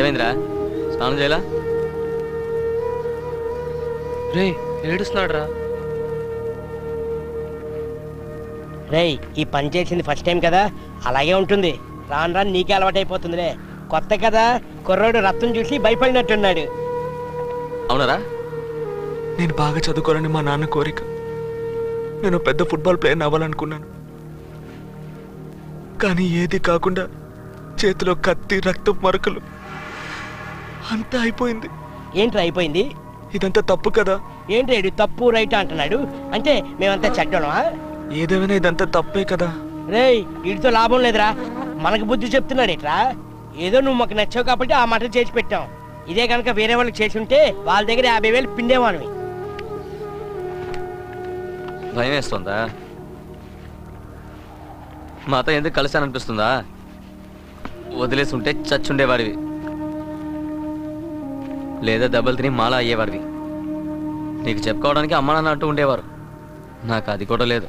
ఏమైందిరా? స్నానం చేయాలా? రే ఏడుస్తున్నాడు రా. రేయ్, ఈ పని చేసింది ఫస్ట్ టైం కదా, అలాగే ఉంటుంది. రాను రాను నీకే అలవాటైపోతుందిలే. కొత్త కదా, కుర్రోడు రక్తం చూసి భయపడినట్టున్నాడు. అవునరా? నేను బాగా చదువుకోవాలని మా నాన్న కోరిక. నేను పెద్ద ఫుట్బాల్ ప్లేయర్ అవ్వాలనుకున్నాను. కానీ ఏది కాకుండా చేతిలో కత్తి, రక్తం మరకలు అంతా అయిపోయింది. ఏంట్రా అయిపోయింది? ఇదంతా తప్పు కదా. ఏంటి తప్పు రైట్ అంటున్నాడు? అంటే మేమంతా చెడ్డోనమా? ఏదేమైనా ఇదంతా తప్పే కదా. రేయ్, వీడితో లాభం లేదురా. మనకు బుద్ధి చెప్తున్నాడు ఇట్రా. ఏదో నువ్వు మాకు నచ్చావు కాబట్టి ఆ మాట చేసి పెట్టాం. ఇదే కనుక వేరే వాళ్ళకి చేసి ఉంటే వాళ్ళ దగ్గర 50,000 పిండేవాడివి. భయం వేస్తుందా? మాతో ఎందుకు కలిసాననిపిస్తుందా? వదిలేసి ఉంటే చచ్చుండేవాడివి, లేదా దెబ్బలు తిని మాలా అయ్యేవాడివి. నీకు చెప్పుకోవడానికి అమ్మ నాన్న అంటూ ఉండేవారు. నాకు అది కూడా లేదు.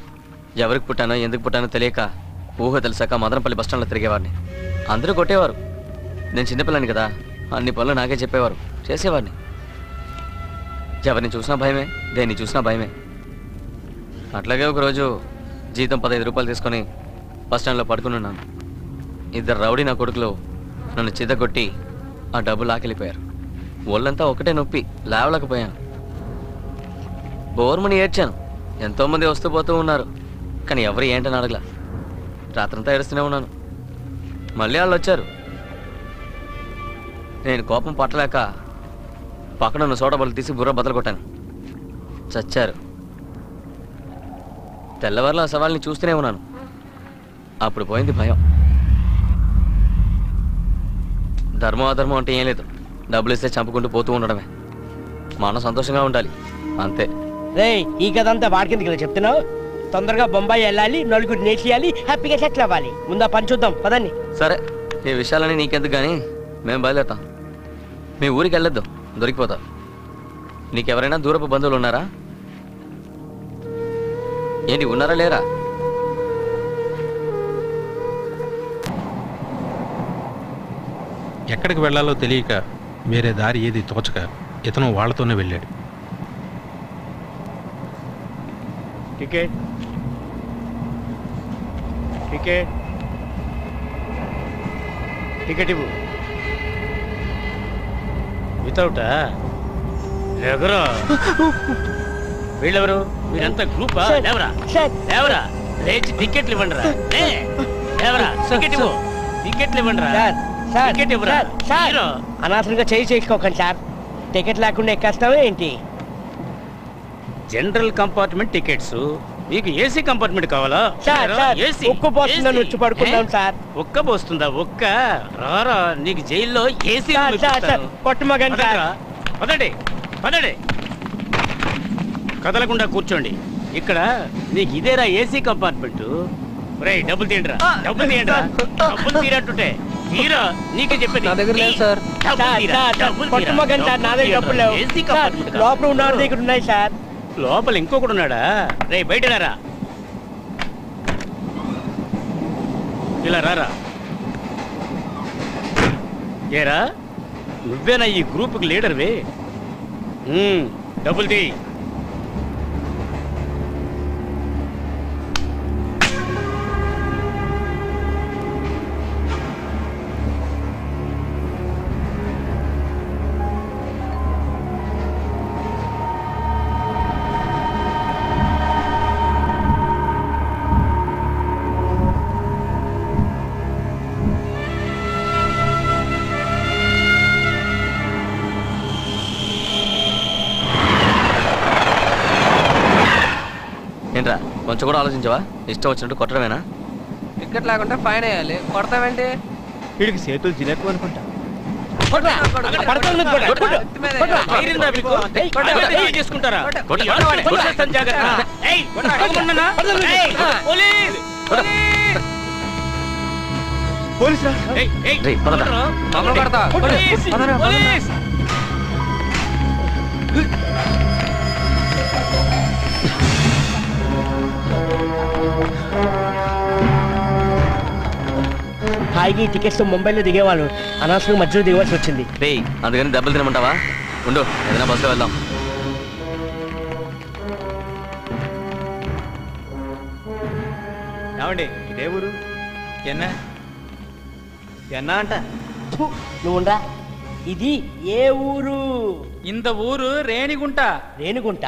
ఎవరికి పుట్టానో ఎందుకు పుట్టానో తెలియక ఊహ తెలిసాక మదనపల్లి బస్టాండ్లో తిరిగేవాడిని. అందరూ కొట్టేవారు. నేను చిన్నపిల్లని కదా, అన్ని పనులు నాకే చెప్పేవారు, చేసేవాడిని. ఎవరిని చూసినా భయమే, దేన్ని చూసినా భయమే. అట్లాగే ఒకరోజు జీతం 15 రూపాయలు తీసుకొని బస్టాండ్లో పడుకుని ఉన్నాను. 2 రౌడీ నా కొడుకులు నన్ను చితగొట్టి ఆ డబ్బు లాకెళ్ళిపోయారు. ఒళ్ళంతా ఒకటే నొప్పి, లేవలేకపోయాను. బోర్మని ఏడ్చాను. ఎంతోమంది వస్తూ పోతూ ఉన్నారు, కానీ ఎవరు ఏంటని అడగల. రాత్రంతా ఏడుస్తూనే ఉన్నాను. మళ్ళీ వాళ్ళు వచ్చారు. నేను కోపం పట్టలేక పక్కన ఉన్న సోడా బళ్ళు తీసి బుర్ర బద్దలు కొట్టాను. చచ్చారు. తెల్లవారులో ఆ సవాల్ని చూస్తూనే ఉన్నాను. అప్పుడు పోయింది భయం. ధర్మం అధర్మం అంటే ఏం లేదు. డబ్బులు ఇస్తే చంపుకుంటూ పోతూ ఉండడమే. మనం సంతోషంగా ఉండాలి, అంతే. రేయ్, ఈ కథ అంతా వాడికిందుకు చెప్తున్నావు? తొందరగా బొంబాయి వెళ్ళాలి, నలుగురు నేర్చేయాలి, హ్యాపీగా సెటిల్ అవ్వాలి. ముందా పని చూద్దాం పదండి. సరే, ఈ విషయాలని నీకెందుకు కానీ మేము బయలుదేరుతాం. మీ ఊరికి వెళ్ళొద్దు, దొరికిపోతావు. నీకెవరైనా దూరపు బంధువులు ఉన్నారా? ఏంటి, ఉన్నారా లేరా? ఎక్కడికి వెళ్లాలో తెలియక వేరే దారి ఏది తోచక ఇతను వాళ్లతోనే వెళ్ళాడు. టికెట్ టికెట్ టికెట్ ఇవ్వు. వితౌటా? ఎవరు వీళ్ళెవరు? మీరంతా గ్రూపా? లేవరా లేవరా, లేచి టికెట్లు ఇవ్వండి రా. లేవరా, టికెట్ ఇవ్వు. టికెట్లు ఇవ్వండి రా. టికెట్ ఇవ్వరా. అనవసరంగా చేసుకోకండి సార్. టికెట్ లేకుండా ఎక్కేస్తావా ఏంటి? జనరల్ కంపార్ట్మెంట్ టికెట్స్, మీకు ఏసీ కంపార్ట్మెంట్ కావాలా? ఉక్క పోస్తుందని వచ్చి పడుకున్నాం సార్. ఉక్క పోస్తుందా? ఒక్క రారా, నీకు జైల్లో ఏసీ కొట్టమగండి సార్. పదండి పదండి, కదలకుండా కూర్చోండి. ఇక్కడ నీకు ఇదేరా ఏసీ కంపార్ట్మెంట్. రే, డబ్బులు తీయండిరా, డబ్బులు తీయండిరా. డబ్బులు తీరట్టుంటే తీరా, నీకే చెప్పండి. నా దగ్గర లేదు సార్. కొట్టమగండి సార్, నా దగ్గర డబ్బులు లేవు. ఏసీ కంపార్ట్మెంట్ లోపల ఉన్న దగ్గర ఉన్నాయి సార్. లోపల ఇంకొకడు ఉన్నాడా? రే, బయట రారా. ఇలా రారా. ఏరా, నువ్వేనా ఈ గ్రూప్కి లీడర్వి? డబ్బులు తీ. ఏంట్రా, కొంచెం కూడా ఆలోచించవా? ఇష్టం వచ్చినట్టు కొట్టడమేనా? టికెట్ లేకుంటే ఫైన్ వేయాలి. కొడతావేంటి? వీడికి చేతులు తినకు అనుకుంటా. హాయిగా ఈ టికెట్స్ ముంబైలో దిగేవాళ్ళు అనవసరంగా మధ్యలో దిగవలసి వచ్చింది. రేయ్ అందుకని దెబ్బలు తినమంటావా? ఉండు ఏదైనా బస్సులో వెళ్దాం. ఏమండి ఇదే ఊరు ఎన్నా ఎన్నా అంట నువ్వుండ్రా. ఇది ఏ ఊరు? ఇంత ఊరు రేణిగుంట. రేణిగుంట